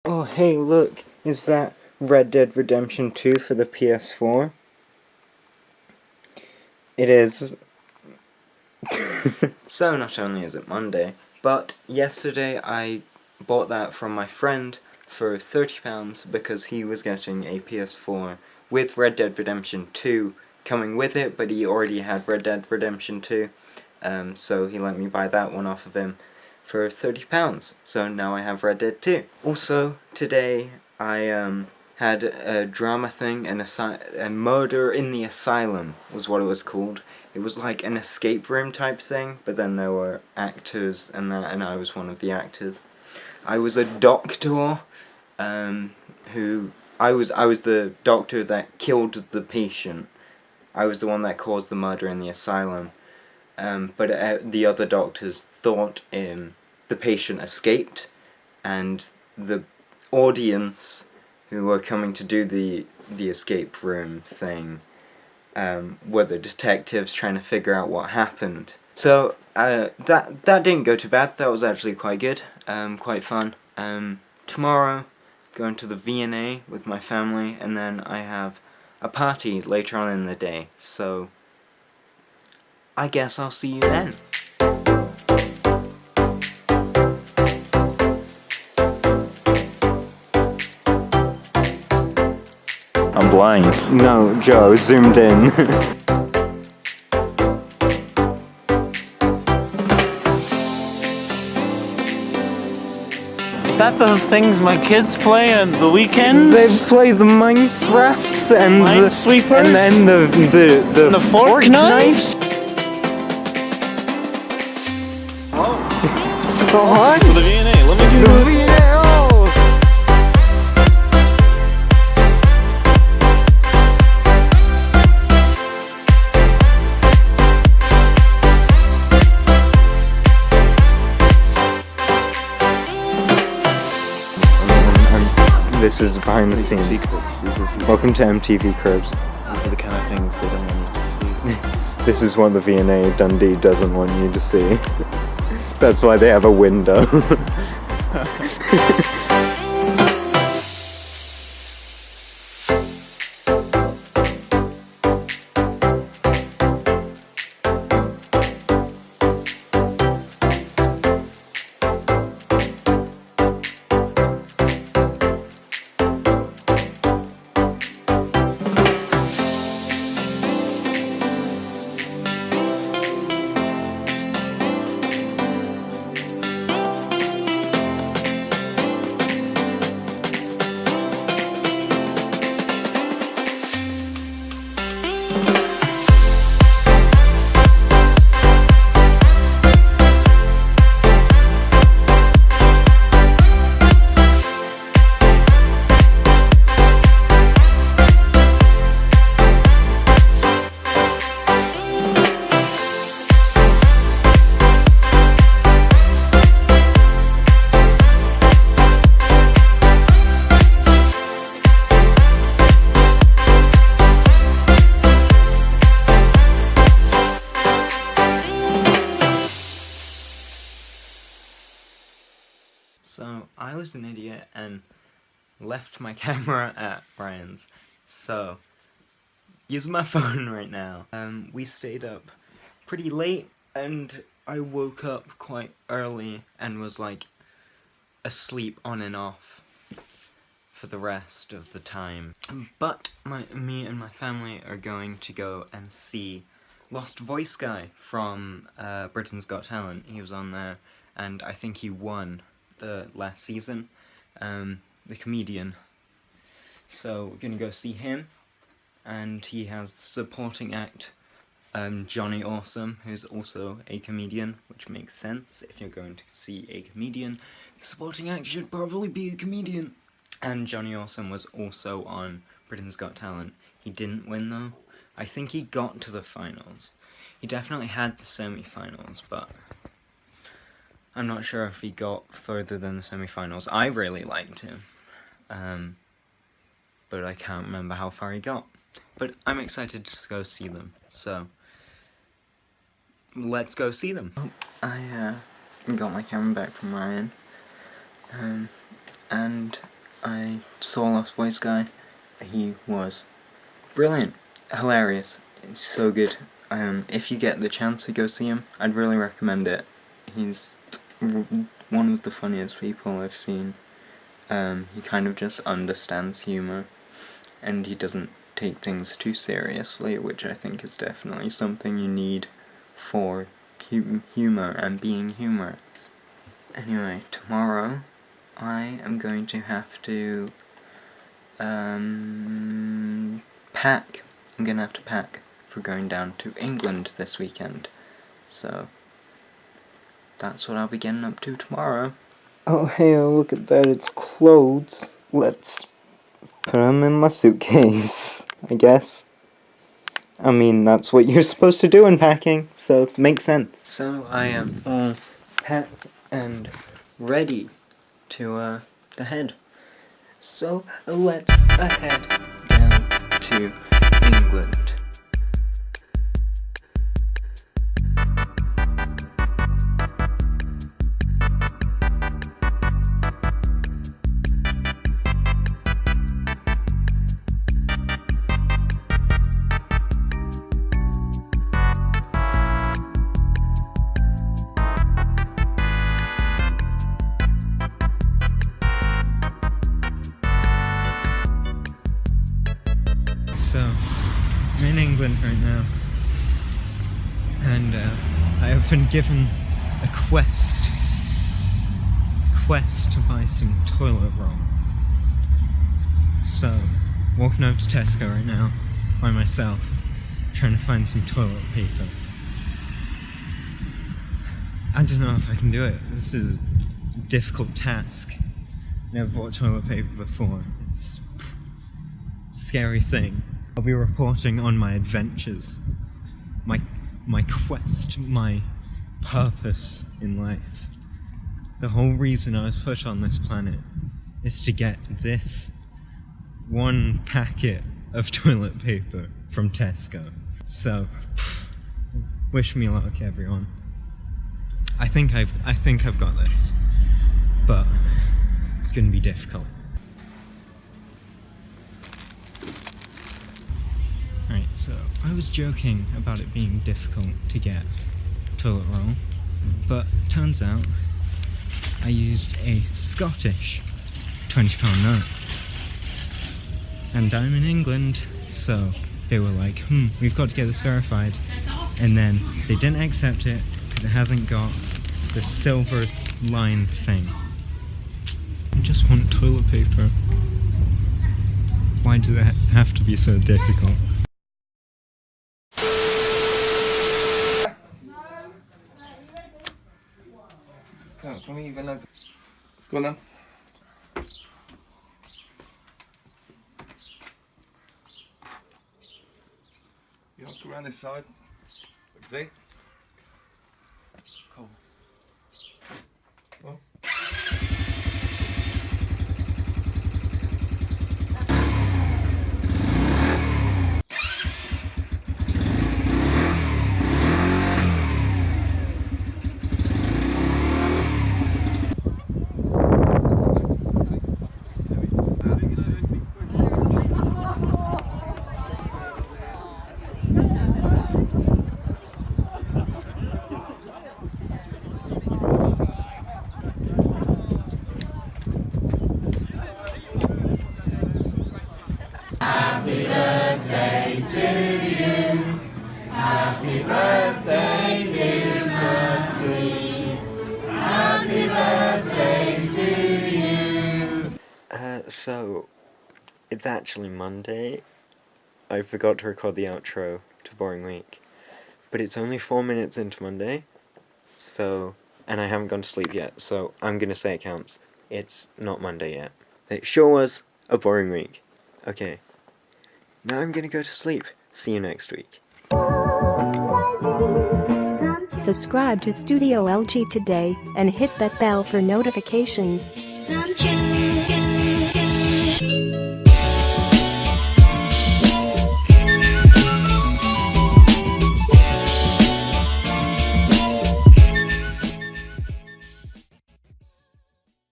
Oh hey look, is that Red Dead Redemption 2 for the PS4? It is. So not only is it Monday, but yesterday I bought that from my friend for £30 because he was getting a PS4 with Red Dead Redemption 2 coming with it, but he already had Red Dead Redemption 2, so he let me buy that one off of him for £30, so now I have Red Dead 2. Also, today I had a drama thing, a murder in the asylum was what it was called. It was like an escape room type thing, but then there were actors and that, and I was one of the actors. I was a doctor, I was the doctor that killed the patient. I was the one that caused the murder in the asylum. But the other doctors thought the patient escaped, and the audience who were coming to do the escape room thing were the detectives trying to figure out what happened. So that didn't go too bad. That was actually quite good, quite fun. Tomorrow, going to the V&A with my family, and then I have a party later on in the day. So I guess I'll see you then. I'm blind. No, Joe, zoomed in. Is that those things my kids play on the weekends? They play the Minecrafts and Minesweepers? and then the fork knives? Oh, For the V&A, let me do the V&A. This is behind the scenes. Welcome to MTV Cribs. These are the kind of things they don't want you to see. This is what the V&A Dundee doesn't want you to see. That's why they have a window. So, I was an idiot and left my camera at Brian's. So, using my phone right now. We stayed up pretty late and I woke up quite early and was like asleep on and off for the rest of the time. But me and my family are going to go and see Lost Voice Guy from Britain's Got Talent. He was on there and I think he won the last season, the comedian. So we're gonna go see him, and he has the supporting act, Johnny Awesome, who's also a comedian, which makes sense. If you're going to see a comedian, the supporting act should probably be a comedian. And Johnny Awesome was also on Britain's Got Talent. He didn't win though. I think he got to the finals. He definitely had the semi-finals, but I'm not sure if he got further than the semi-finals. I really liked him, but I can't remember how far he got. But I'm excited to go see them, so let's go see them. I got my camera back from Ryan. and I saw Lost Voice guy. He was brilliant, hilarious, it's so good. If you get the chance to go see him, I'd really recommend it. He's one of the funniest people I've seen. He kind of just understands humour, and he doesn't take things too seriously, which I think is definitely something you need for humour and being humorous. Anyway, tomorrow I am going to have to pack. I'm gonna have to pack for going down to England this weekend, so that's what I'll be getting up to tomorrow. Oh hey, look at that, it's clothes. Let's put them in my suitcase, I guess. I mean, that's what you're supposed to do in packing, so it makes sense. So I am all packed and ready to head. So let's head down to England. So, I'm in England right now, and I have been given a quest to buy some toilet roll. So, walking over to Tesco right now, by myself, trying to find some toilet paper. I don't know if I can do it. This is a difficult task. Never bought toilet paper before. It's a scary thing. I'll be reporting on my adventures, my quest, my purpose in life. The whole reason I was put on this planet is to get this one packet of toilet paper from Tesco. So, wish me luck, everyone. I think I've got this, but it's gonna be difficult. Right, so I was joking about it being difficult to get toilet roll, but turns out I used a Scottish £20 note. And I'm in England, so they were like, we've got to get this verified. And then they didn't accept it because it hasn't got the silver line thing. I just want toilet paper. Why does it have to be so difficult? Can we even open? Go on then. You want to go around this side? What do you think? Cool. Well. Happy birthday to you. Happy birthday, dear Matthew. Happy birthday to you. So, it's actually Monday. I forgot to record the outro to Boring Week. But it's only 4 minutes into Monday. So, and I haven't gone to sleep yet, so I'm gonna say it counts. It's not Monday yet. It sure was a boring week. Okay. Now I'm gonna go to sleep. See you next week. Subscribe to Studio LG today and hit that bell for notifications. you.